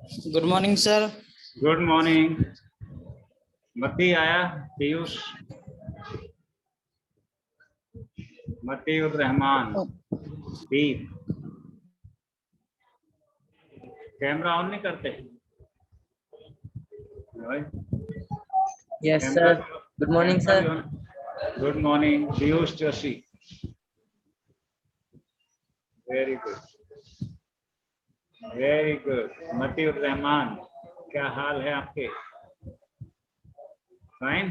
Good morning sir. Good morning. मती आया? पीयूष, मतीउर रहमान, दीप। Camera on नहीं करते भाई? Yes camera sir. Good morning sir. Good morning Piyush Joshi. Very good, very good. Motiur Rahman, क्या हाल है आपके? फाइन,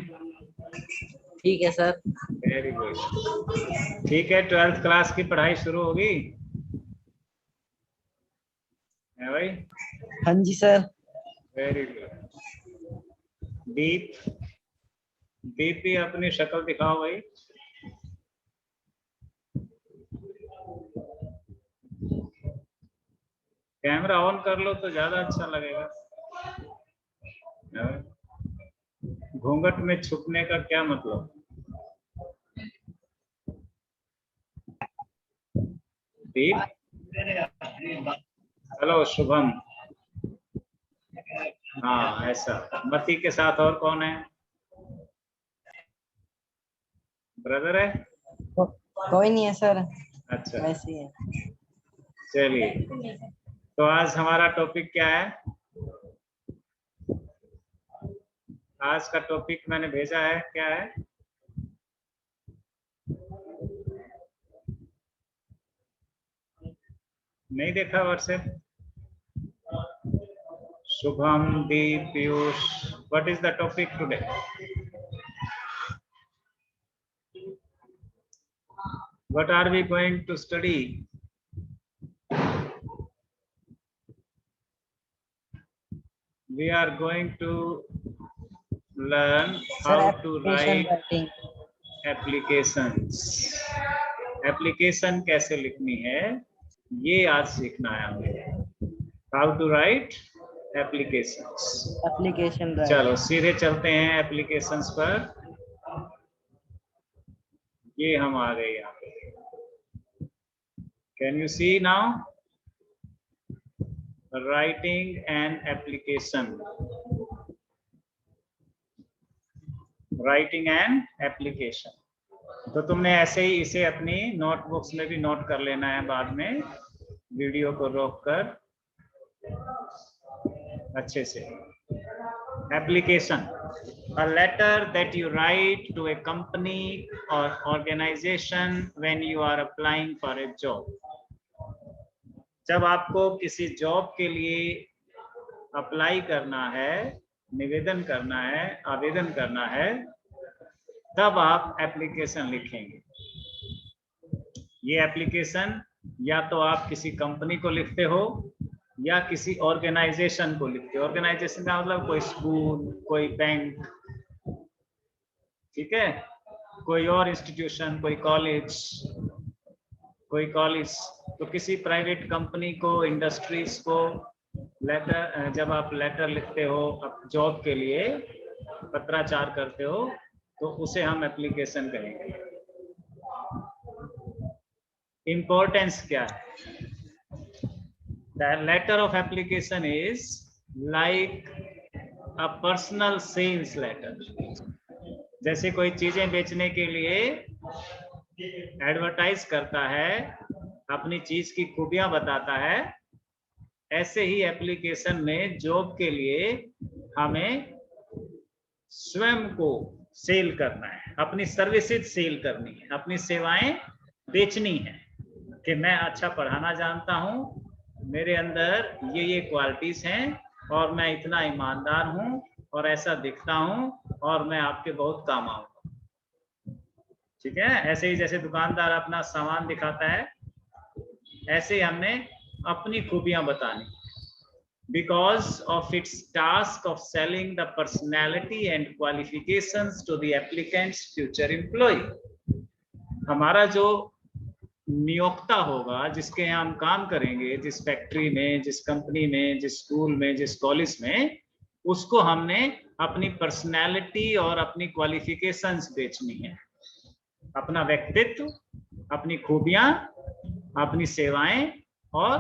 ठीक है सर। Very good. ठीक है, 12th क्लास की पढ़ाई शुरू होगी है भाई? हाँ जी sir. Very good. Deep, Deep भी अपनी शक्ल दिखाओ भाई। कैमरा ऑन कर लो तो ज्यादा अच्छा लगेगा। घूंघट में छुपने का क्या मतलब? दीप, हेलो शुभम। हाँ ऐसा। मती के साथ और कौन है? ब्रदर है? कोई नहीं है सर। अच्छा, वैसे ही है। चलिए। तो आज हमारा टॉपिक क्या है? आज का टॉपिक मैंने भेजा है, क्या है? नहीं देखा WhatsApp? Shubham, Deep, Piyush, what is the topic today? What are we going to study? We are going to learn how to write applications. Application कैसे लिखनी है ये आज सीखना है हमें। How to write applications. Application चलो सीधे चलते हैं एप्लीकेशंस पर। ये हम आ गए यहाँ पे। Can you see now? Writing an application. Writing an application. तो तुमने ऐसे ही इसे अपनी नोटबुक्स में भी नोट कर लेना है, बाद में वीडियो को रोककर अच्छे से। Application, a letter that you write to a company or organization when you are applying for a job. जब आपको किसी जॉब के लिए अप्लाई करना है, निवेदन करना है, आवेदन करना है, तब आप एप्लीकेशन लिखेंगे। ये एप्लीकेशन या तो आप किसी कंपनी को लिखते हो या किसी ऑर्गेनाइजेशन को लिखते हो। ऑर्गेनाइजेशन का मतलब कोई स्कूल, कोई बैंक, ठीक है, कोई और इंस्टीट्यूशन, कोई कॉलेज। तो किसी प्राइवेट कंपनी को, इंडस्ट्रीज को लेटर, जब आप लेटर लिखते हो जॉब के लिए, पत्राचार करते हो, तो उसे हम एप्लीकेशन कहेंगे। इंपॉर्टेंस क्या है? The letter of application is like a personal sales letter. जैसे कोई चीजें बेचने के लिए एडवर्टाइज करता है, अपनी चीज की खूबियां बताता है, ऐसे ही एप्लीकेशन में जॉब के लिए हमें स्वयं को सेल करना है, अपनी सर्विसेज सेल करनी है, अपनी सेवाएं बेचनी है कि मैं अच्छा पढ़ाना जानता हूं, मेरे अंदर ये क्वालिटीज हैं और मैं इतना ईमानदार हूं और ऐसा दिखता हूं और मैं आपके बहुत काम आऊंगा। ठीक है, ऐसे ही जैसे दुकानदार अपना सामान दिखाता है, ऐसे ही हमने अपनी खूबियां बतानी। Because of its task of selling the personality and qualifications to the applicant's future employee. हमारा जो नियोक्ता होगा, जिसके यहाँ हम काम करेंगे, जिस फैक्ट्री में, जिस कंपनी में, जिस स्कूल में, जिस कॉलेज में, उसको हमने अपनी पर्सनैलिटी और अपनी क्वालिफिकेशंस बेचनी है। अपना व्यक्तित्व, अपनी खूबियां, अपनी सेवाएं और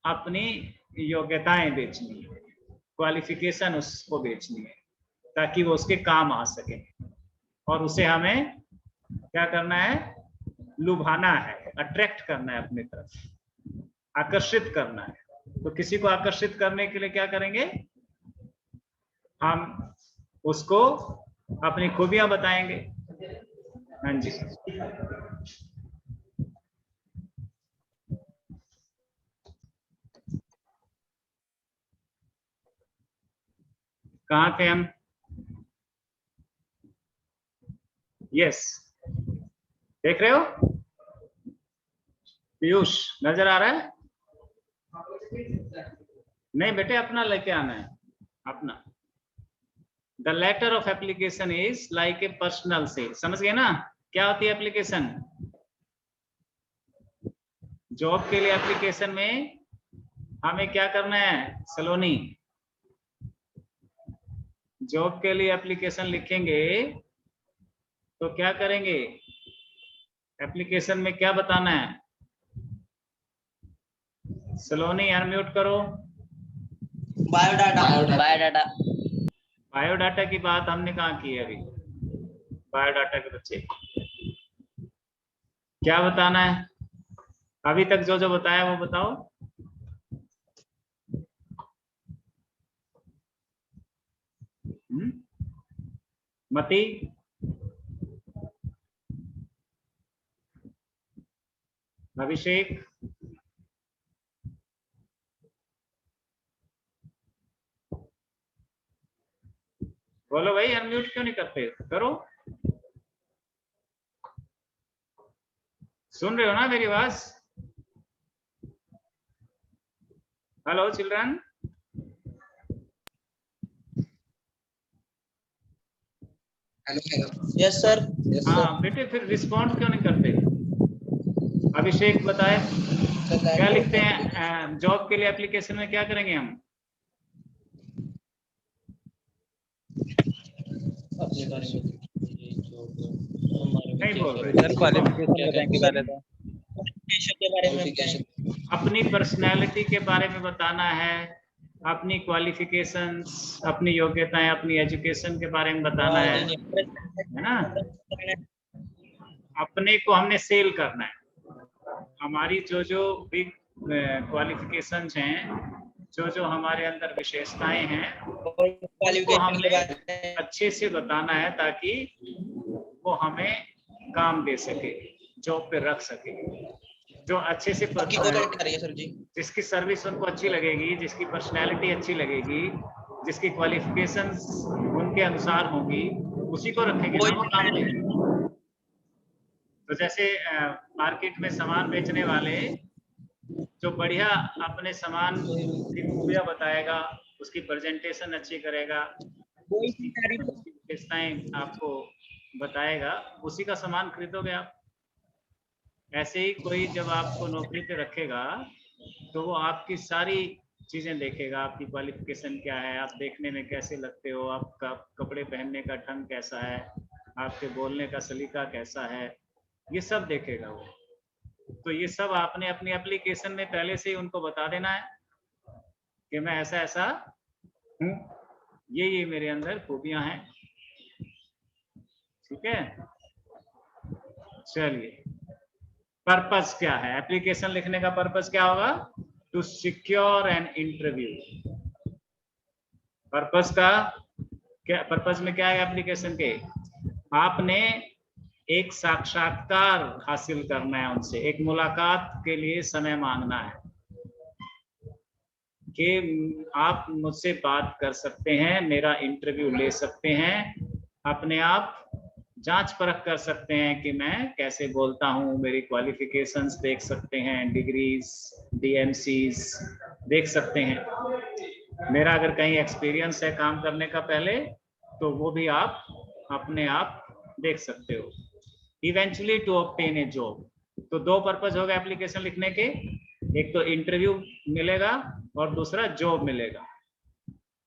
अपनी योग्यताएं बेचनी है, क्वालिफिकेशन उसको बेचनी है, ताकि वो उसके काम आ सके। और उसे हमें क्या करना है, लुभाना है, अट्रैक्ट करना है अपनी तरफ, आकर्षित करना है। तो किसी को आकर्षित करने के लिए क्या करेंगे, हम उसको अपनी खूबियां बताएंगे। हाँ जी, कहाँ थे हम? यस, देख रहे हो पीयूष, नजर आ रहा है? नहीं बेटे, अपना लेके आना है, अपना। The letter of application is like a personal sell. समझ गए ना क्या होती है एप्लीकेशन? जॉब के लिए एप्लीकेशन में हमें क्या करना है सलोनी? जॉब के लिए एप्लीकेशन लिखेंगे तो क्या करेंगे, एप्लीकेशन में क्या बताना है? सलोनी अनम्यूट करो। बायोडाटा। बायोडाटा। बायोडाटा की बात हमने कहाँ की है अभी? बायोडाटा के बच्चे क्या बताना है? अभी तक जो जो बताया वो बताओ। मती, अभिषेक, बोलो भाई, अनम्यूट क्यों नहीं करते? करो, सुन रहे हो ना मेरी आवाज? Hello children. Yes sir. हाँ बेटे, फिर रिस्पॉन्ड क्यों नहीं करते? अभिषेक बताए क्या लिखते हैं जॉब के लिए एप्लीकेशन में, क्या करेंगे हम? नहीं बोल रहे सर, क्वालिफिकेशन बताएंगे पहले तो। के बारे में अपनी पर्सनैलिटी के बारे में बताना है, अपनी क्वालिफिकेशंस, अपनी योग्यताएं, अपनी एजुकेशन के बारे में बताना है ना? अपने को हमने सेल करना है। हमारी जो जो बिग क्वालिफिकेशंस हैं, जो जो हमारे अंदर विशेषताएं हैं, उसको हमने अच्छे से बताना है ताकि वो हमें काम दे सके, जॉब पे रख सके। जो अच्छे से जिसकी सर्विस उनको अच्छी लगेगी, जिसकी पर्सनैलिटी अच्छी लगेगी, जिसकी क्वालिफिकेशंस उनके अनुसार होंगी, उसी को रखेंगे ना वो काम देंगे। तो जैसे मार्केट में सामान बेचने वाले जो बढ़िया अपने सामान की खूबियां बताएगा, उसकी प्रेजेंटेशन अच्छी करेगा, उसकी विशेषताएं आपको बताएगा, उसी का सामान खरीदोगे आप। ऐसे ही कोई जब आपको नौकरी पे रखेगा तो वो आपकी सारी चीजें देखेगा, आपकी क्वालिफिकेशन क्या है, आप देखने में कैसे लगते हो, आपका कपड़े पहनने का ढंग कैसा है, आपके बोलने का सलीका कैसा है, ये सब देखेगा वो। तो ये सब आपने अपनी एप्लीकेशन में पहले से ही उनको बता देना है कि मैं ऐसा ऐसा हूँ, ये मेरे अंदर खूबियां हैं। ठीक है, चलिए, पर्पस क्या है एप्लीकेशन लिखने का? पर्पस क्या होगा? To secure an interview. Purpose का क्या, पर्पस में क्या है एप्लीकेशन के? आपने एक साक्षात्कार हासिल करना है उनसे, एक मुलाकात के लिए समय मांगना है कि आप मुझसे बात कर सकते हैं, मेरा इंटरव्यू ले सकते हैं, अपने आप जांच परख कर सकते हैं कि मैं कैसे बोलता हूँ, मेरी क्वालिफिकेशंस देख सकते हैं, डिग्रीज, डीएमसीज देख सकते हैं, मेरा अगर कहीं एक्सपीरियंस है काम करने का पहले तो वो भी आप अपने आप देख सकते हो। Eventually to obtain a job. तो दो पर्पस हो गए एप्लीकेशन लिखने के, एक तो इंटरव्यू मिलेगा और दूसरा जॉब मिलेगा।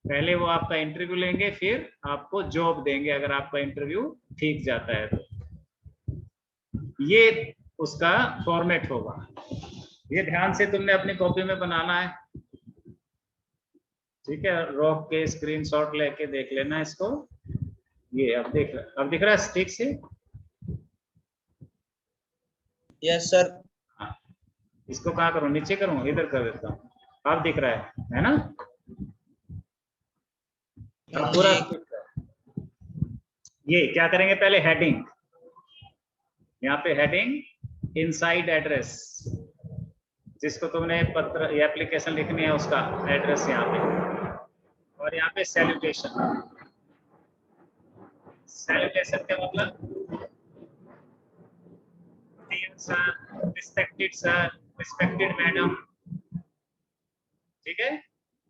पहले वो आपका इंटरव्यू लेंगे, फिर आपको जॉब देंगे अगर आपका इंटरव्यू ठीक जाता है तो। ये उसका फॉर्मेट होगा, ये ध्यान से तुमने अपनी कॉपी में बनाना है। ठीक है, रोक के स्क्रीनशॉट लेके देख लेना इसको। ये अब दिख रहा है ठीक से। Yes sir. हाँ, इसको कहाँ करूँ, नीचे करूँ, इधर कर देता हूँ। अब दिख रहा है ना? अब पूरा ये क्या करेंगे, पहले हेडिंग, यहाँ पे हेडिंग इनसाइड एड्रेस, जिसको तुमने पत्र या एप्लीकेशन लिखनी है उसका एड्रेस यहाँ पे, और यहाँ पे सैल्यूटेशन। सैल्यूटेशन का मतलब dear sir, respected sir, respected madam, ठीक है।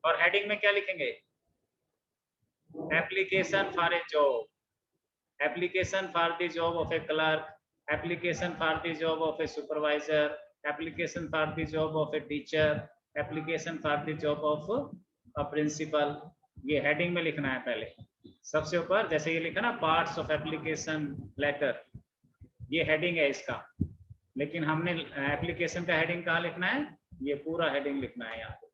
और हेडिंग में क्या लिखेंगे, application for a job, application for the job of a clerk, application for the job of a supervisor, application for the job of a teacher, application for the job of a principal। ये heading में लिखना है पहले सबसे ऊपर, जैसे ये लिखा ना पार्ट्स ऑफ एप्लीकेशन लेटर, ये हेडिंग है इसका। लेकिन हमने एप्लीकेशन का हेडिंग कहाँ लिखना है, ये पूरा हेडिंग लिखना है यहाँ पे।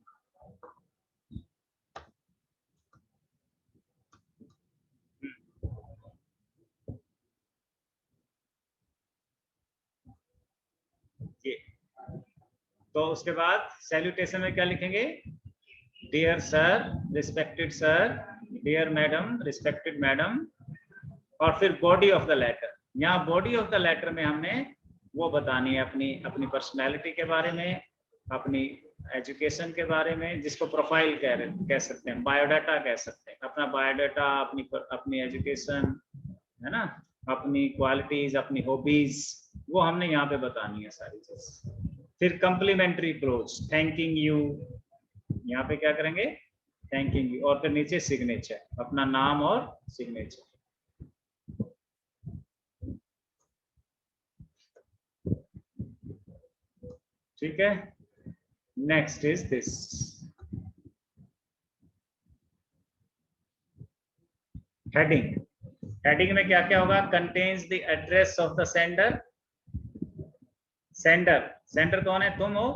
तो उसके बाद सैल्यूटेशन में क्या लिखेंगे, dear sir, respected sir, dear madam, respected madam, और फिर बॉडी ऑफ द लेटर। यहाँ बॉडी ऑफ द लेटर में हमने वो बतानी है अपनी पर्सनैलिटी के बारे में, अपनी एजुकेशन के बारे में, जिसको प्रोफाइल कह सकते हैं, बायोडाटा कह सकते हैं। अपना बायोडाटा, अपनी एजुकेशन है ना, अपनी क्वालिटीज, अपनी हॉबीज, वो हमने यहाँ पे बतानी है सारी चीज। फिर कंप्लीमेंट्री क्लोज, थैंकिंग यू, यहाँ पे क्या करेंगे, थैंकिंग यू, और फिर नीचे सिग्नेचर, अपना नाम और सिग्नेचर। ठीक है, next is this heading. Heading में क्या क्या होगा, contains the address of the sender. Sender कौन है, तुम हो,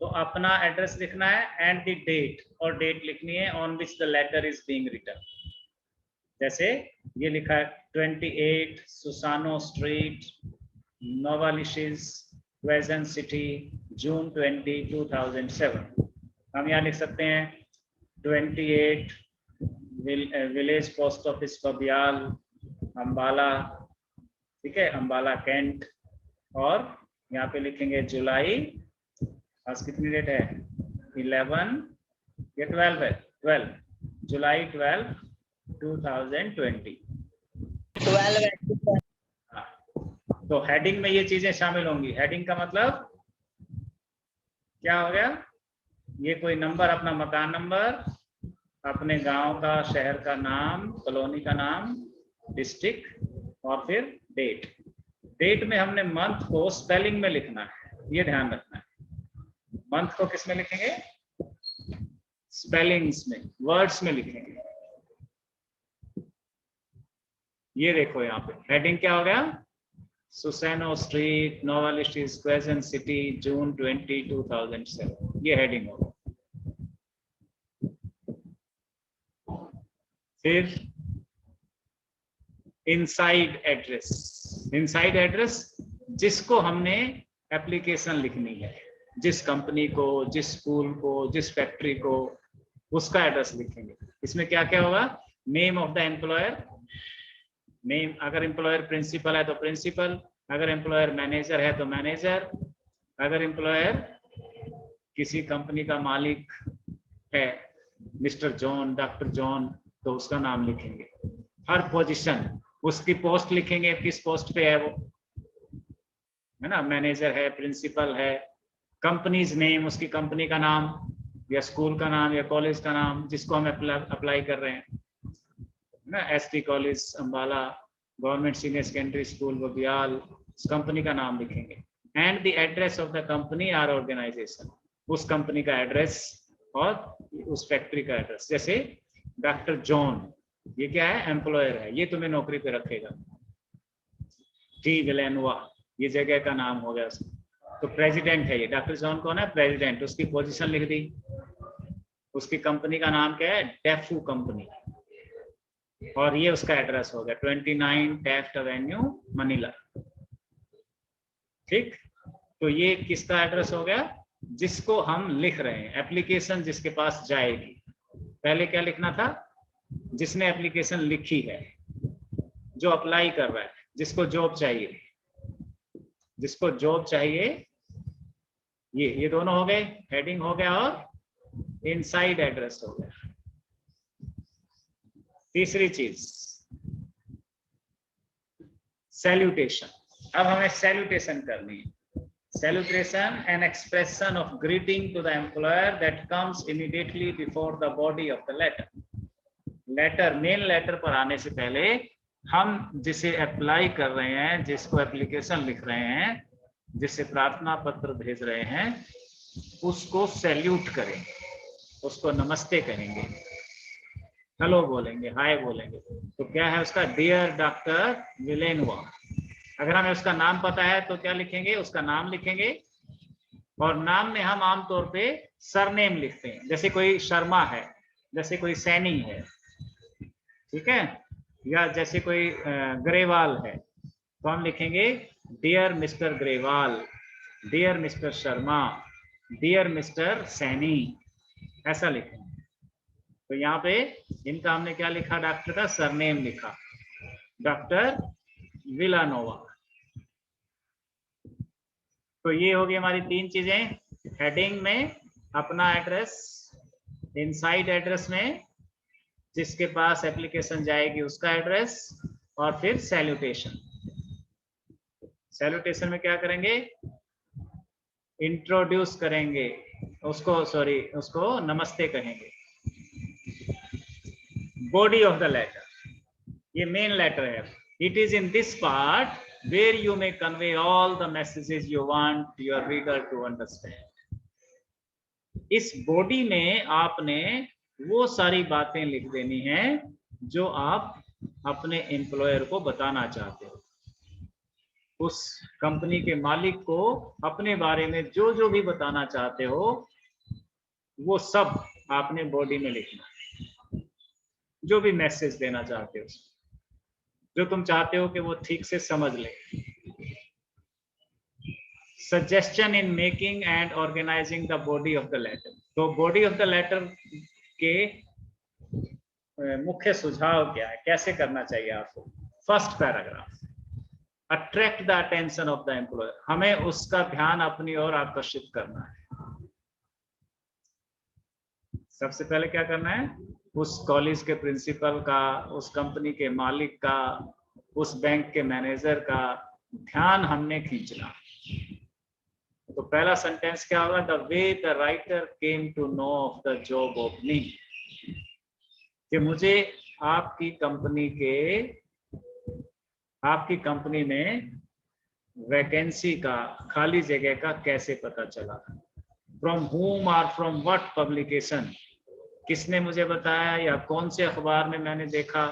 तो अपना एड्रेस लिखना है, एंड द डेट, और डेट लिखनी है on which the letter is being written. जैसे ये लिखा है 28 सुसानो स्ट्रीट, नोवालिशिस, क्वेजेंट सिटी, जून 20, 2007। हम यहाँ लिख सकते हैं 28 विलेज पोस्ट ऑफिस बबियाल, अम्बाला, ठीक है, अम्बाला कैंट। और यहाँ पे लिखेंगे जुलाई, आज कितनी डेट है, 11 या 12 है, 12 जुलाई 12, 2020। 12 हाँ, तो हेडिंग में ये चीजें शामिल होंगी। हेडिंग का मतलब क्या हो गया, ये कोई नंबर, अपना मकान नंबर, अपने गांव का, शहर का नाम, कॉलोनी का नाम, डिस्ट्रिक्ट, और फिर डेट। डेट में हमने मंथ को स्पेलिंग में लिखना है, ये ध्यान रखना है। मंथ को किस में लिखेंगे, स्पेलिंग्स में, वर्ड्स में लिखेंगे। ये देखो यहाँ पे हेडिंग क्या हो गया, सुसेनो स्ट्रीट, नोवालिस्टिस, क्वेजेंट सिटी, जून 20, 2007। ये हेडिंग होगा। फिर इनसाइड एड्रेस। इनसाइड एड्रेस जिसको हमने एप्लीकेशन लिखनी है, जिस कंपनी को, जिस स्कूल को, जिस फैक्ट्री को, उसका एड्रेस लिखेंगे। इसमें क्या क्या होगा, name of the employer, name, अगर एम्प्लॉयर प्रिंसिपल है तो प्रिंसिपल, अगर एम्प्लॉयर मैनेजर है तो मैनेजर, अगर एम्प्लॉयर किसी कंपनी का मालिक है, मिस्टर जॉन, डॉक्टर जॉन, तो उसका नाम लिखेंगे। हर पोजीशन, उसकी पोस्ट लिखेंगे, किस पोस्ट पे है वो, है ना, मैनेजर है, प्रिंसिपल है। कंपनीज नेम, उसकी कंपनी का नाम या स्कूल का नाम या कॉलेज का नाम जिसको हम अप्लाई कर रहे हैं, ना, ST college Ambala, government senior secondary school Babiyal, उस कंपनी का नाम लिखेंगे। And the address of the company or organisation, उस कंपनी का एड्रेस और उस फैक्ट्री का एड्रेस। जैसे डॉक्टर जॉन, ये क्या है, एम्प्लॉयर है, ये तुम्हें नौकरी पे रखेगा। टी विलेनवा, ये जगह का नाम हो गया। तो प्रेसिडेंट है ये, डॉक्टर जॉन कौन है, प्रेसिडेंट, उसकी पोजीशन लिख दी। उसकी कंपनी का नाम क्या है? डेफू कंपनी, और ये उसका एड्रेस हो गया 29 टेफ्ट एवेन्यू मनीला। ठीक, तो ये किसका एड्रेस हो गया? जिसको हम लिख रहे हैं, एप्लीकेशन जिसके पास जाएगी। पहले क्या लिखना था? जिसने एप्लीकेशन लिखी है, जो अप्लाई कर रहा है, जिसको जॉब चाहिए, जिसको जॉब चाहिए, ये दोनों हो गए, हेडिंग हो गया और इनसाइड एड्रेस हो गया। तीसरी चीज सैल्यूटेशन। अब हमें सैल्यूटेशन करनी है। Salutation, an expression of greeting to the employer that comes immediately before the body of the letter. Letter, main letter पर आने से पहले हम जिसे अप्लाई कर रहे हैं, जिसको एप्लीकेशन लिख रहे हैं, जिसे प्रार्थना पत्र भेज रहे हैं, उसको सैल्यूट करेंगे, उसको नमस्ते कहेंगे, हेलो बोलेंगे, हाय बोलेंगे। तो क्या है उसका? Dear doctor Villanueva. अगर हमें उसका नाम पता है तो क्या लिखेंगे? उसका नाम लिखेंगे, और नाम में हम आमतौर पे सरनेम लिखते हैं। जैसे कोई शर्मा है, जैसे कोई सैनी है, ठीक है, या जैसे कोई ग्रेवाल है, तो हम लिखेंगे dear mister Grewal, dear mister Sharma, dear mister Saini, ऐसा लिखेंगे। तो यहाँ पे इनका हमने क्या लिखा? डॉक्टर का सरनेम लिखा, डॉक्टर विलानोवा। तो ये होगी हमारी तीन चीजें, हेडिंग में अपना एड्रेस, इनसाइड एड्रेस में जिसके पास एप्लीकेशन जाएगी उसका एड्रेस, और फिर सैल्यूटेशन। सैल्यूटेशन में क्या करेंगे? इंट्रोड्यूस करेंगे उसको, सॉरी, उसको नमस्ते कहेंगे। बॉडी ऑफ द लेटर, ये मेन लेटर है। It is in this part where you may convey all the messages you want your reader to understand. इस बॉडी में आपने वो सारी बातें लिख देनी है जो आप अपने एम्प्लॉयर को बताना चाहते हो। उस कंपनी के मालिक को अपने बारे में जो जो भी बताना चाहते हो, वो सब आपने बॉडी में लिखना। जो भी मैसेज देना चाहते हो, जो तुम चाहते हो कि वो ठीक से समझ ले। Suggestion in making and organising the body of the letter. तो बॉडी ऑफ द लेटर के मुख्य सुझाव क्या है, कैसे करना चाहिए आपको? First paragraph, attract the attention of the employer. हमें उसका ध्यान अपनी ओर आकर्षित करना है। सबसे पहले क्या करना है? उस कॉलेज के प्रिंसिपल का, उस कंपनी के मालिक का, उस बैंक के मैनेजर का ध्यान हमने खींचना। तो पहला सेंटेंस क्या होगा? The way the writer came to know of the job opening, कि मुझे आपकी कंपनी में वैकेंसी का, खाली जगह का कैसे पता चला? फ्रॉम whom और फ्रॉम व्हाट पब्लिकेशन, किसने मुझे बताया या कौन से अखबार में मैंने देखा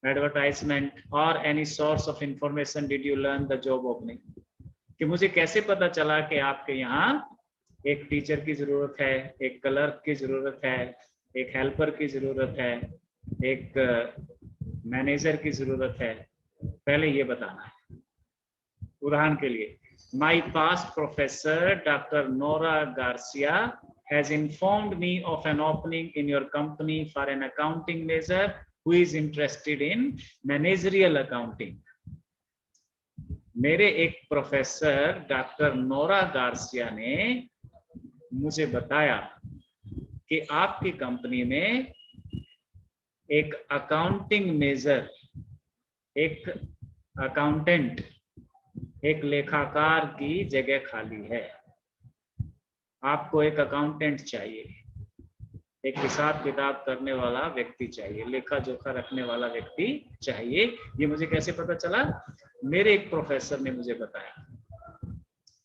एडवर्टाइजमेंट, और any source of information did you learn the job opening, कि मुझे कैसे पता चला कि आपके यहाँ एक टीचर की जरूरत है, एक क्लर्क की जरूरत है, एक हेल्पर की जरूरत है, एक मैनेजर की जरूरत है। पहले ये बताना है। उदाहरण के लिए, my past professor doctor Nora Garcia has informed me of an opening in your company for an accounting major who is interested in managerial accounting. मेरे एक प्रोफेसर डॉक्टर नोरा गार्सिया ने मुझे बताया कि आपकी कंपनी में एक अकाउंटिंग मेजर, एक अकाउंटेंट, एक लेखाकार की जगह खाली है। आपको एक अकाउंटेंट चाहिए, एक हिसाब किताब करने वाला व्यक्ति चाहिए, लेखा जोखा रखने वाला व्यक्ति चाहिए। ये मुझे कैसे पता चला? मेरे एक प्रोफेसर ने मुझे बताया,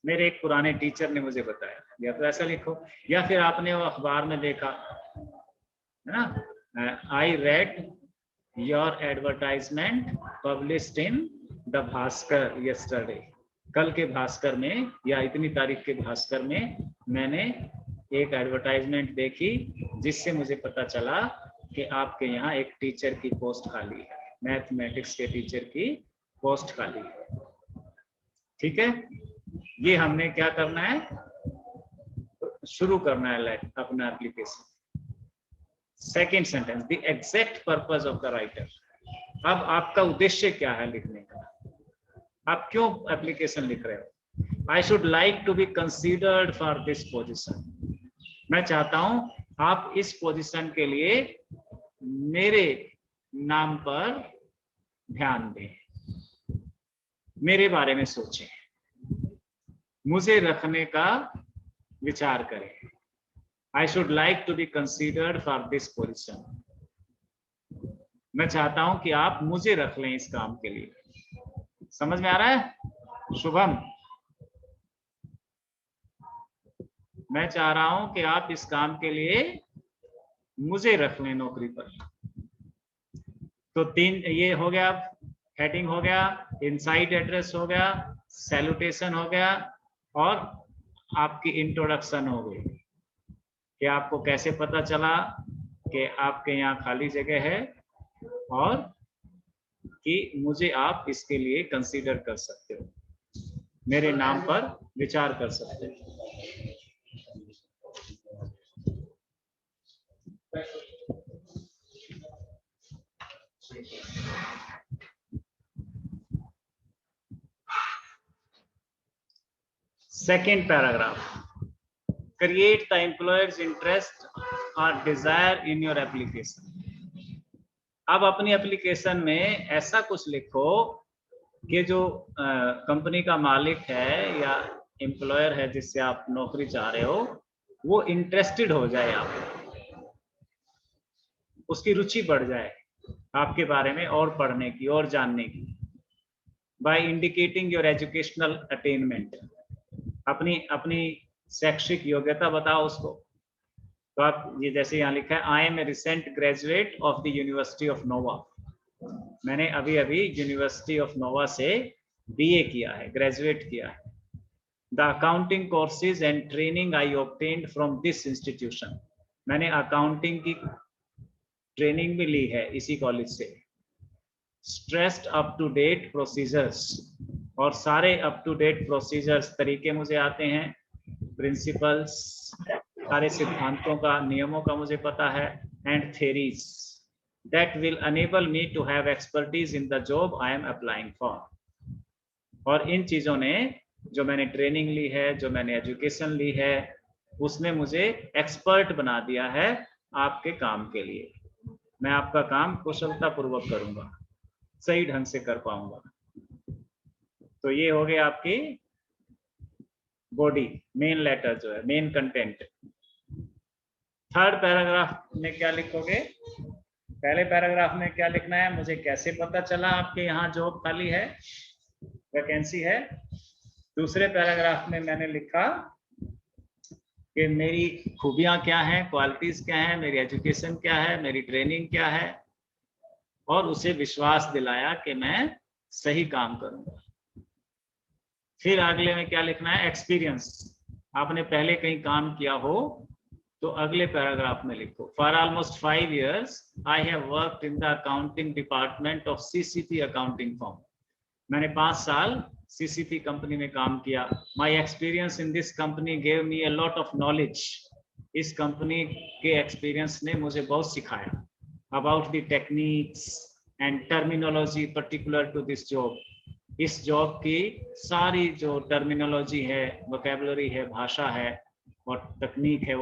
मेरे एक पुराने टीचर ने मुझे बताया। या तो ऐसा लिखो, या फिर आपने वो अखबार में देखा है ना, I read your advertisement published in the Bhaskar yesterday, कल के भास्कर में या इतनी तारीख के भास्कर में मैंने एक एडवर्टाइजमेंट देखी जिससे मुझे पता चला कि आपके यहाँ एक टीचर की पोस्ट खाली है, मैथमेटिक्स के टीचर की पोस्ट खाली है। ठीक है, ये हमने क्या करना है, शुरू करना है अपना application. Second sentence, the exact purpose of the writer. अब आपका उद्देश्य क्या है लिखने का, आप क्यों एप्लीकेशन लिख रहे हो। I should like to be considered for this position. मैं चाहता हूं आप इस पोजीशन के लिए मेरे नाम पर ध्यान दें, मेरे बारे में सोचें, मुझे रखने का विचार करें। I should like to be considered for this position. मैं चाहता हूं कि आप मुझे रख लें इस काम के लिए। समझ में आ रहा है शुभम? मैं चाह रहा हूं कि आप इस काम के लिए मुझे रख लें नौकरी पर। तो तीन ये हो गया, हेडिंग हो गया, इनसाइड एड्रेस हो गया, सैल्यूटेशन हो गया और आपकी इंट्रोडक्शन हो गई कि आपको कैसे पता चला कि आपके यहाँ खाली जगह है और कि मुझे आप इसके लिए कंसीडर कर सकते हो, मेरे नाम पर विचार कर सकते हो। Second paragraph, create the employer's interest or desire in your application. अब अपनी एप्लीकेशन में ऐसा कुछ लिखो कि जो कंपनी का मालिक है या एम्प्लॉयर है जिससे आप नौकरी चाह रहे हो वो इंटरेस्टेड हो जाए, आप उसकी रुचि बढ़ जाए आपके बारे में और पढ़ने की और जानने की। By indicating your educational attainment, अपनी शैक्षिक योग्यता बताओ उसको। तो आप ये जैसे यहाँ लिखा है, I am a recent graduate of the university of Nova. मैंने अभी यूनिवर्सिटी ऑफ नोवा से बीए किया है, ग्रेजुएट किया है। The accounting courses and training I obtained from this institution. मैंने अकाउंटिंग की ट्रेनिंग भी ली है इसी कॉलेज से। Stressed up to date procedures, और सारे अप टू डेट प्रोसीजर्स तरीके मुझे आते हैं, प्रिंसिपल्स सारे सिद्धांतों का, नियमों का मुझे पता है, and theories that will enable me to have expertise in the job I am applying for. और इन चीजों ने, जो मैंने ट्रेनिंग ली है, जो मैंने एजुकेशन ली है, उसने मुझे एक्सपर्ट बना दिया है आपके काम के लिए। मैं आपका काम कुशलता पूर्वक करूंगा, सही ढंग से कर पाऊंगा। तो ये हो गया आपकी बॉडी, मेन लेटर जो है, मेन कंटेंट। थर्ड पैराग्राफ में क्या लिखोगे? पहले पैराग्राफ में क्या लिखना है, मुझे कैसे पता चला आपके यहाँ जॉब खाली है, वैकेंसी है। दूसरे पैराग्राफ में मैंने लिखा कि मेरी खूबियां क्या हैं, क्वालिटीज क्या हैं, मेरी एजुकेशन क्या है, मेरी ट्रेनिंग क्या है, और उसे विश्वास दिलाया कि मैं सही काम करूंगा। फिर अगले में क्या लिखना है? एक्सपीरियंस। आपने पहले कहीं काम किया हो तो अगले पैराग्राफ में लिखो, for almost 5 years I have worked in the accounting department of CCP accounting firm. मैंने 5 साल सीसीपी कंपनी में काम किया। My experience in this company gave me a lot of knowledge. इस कंपनी के एक्सपीरियंस ने मुझे बहुत सिखाया about the techniques and terminology particular to this job. इस जॉब की सारी जो टर्मिनोलॉजी है, वोकैबुलरी है, भाषा है और तकनीक है,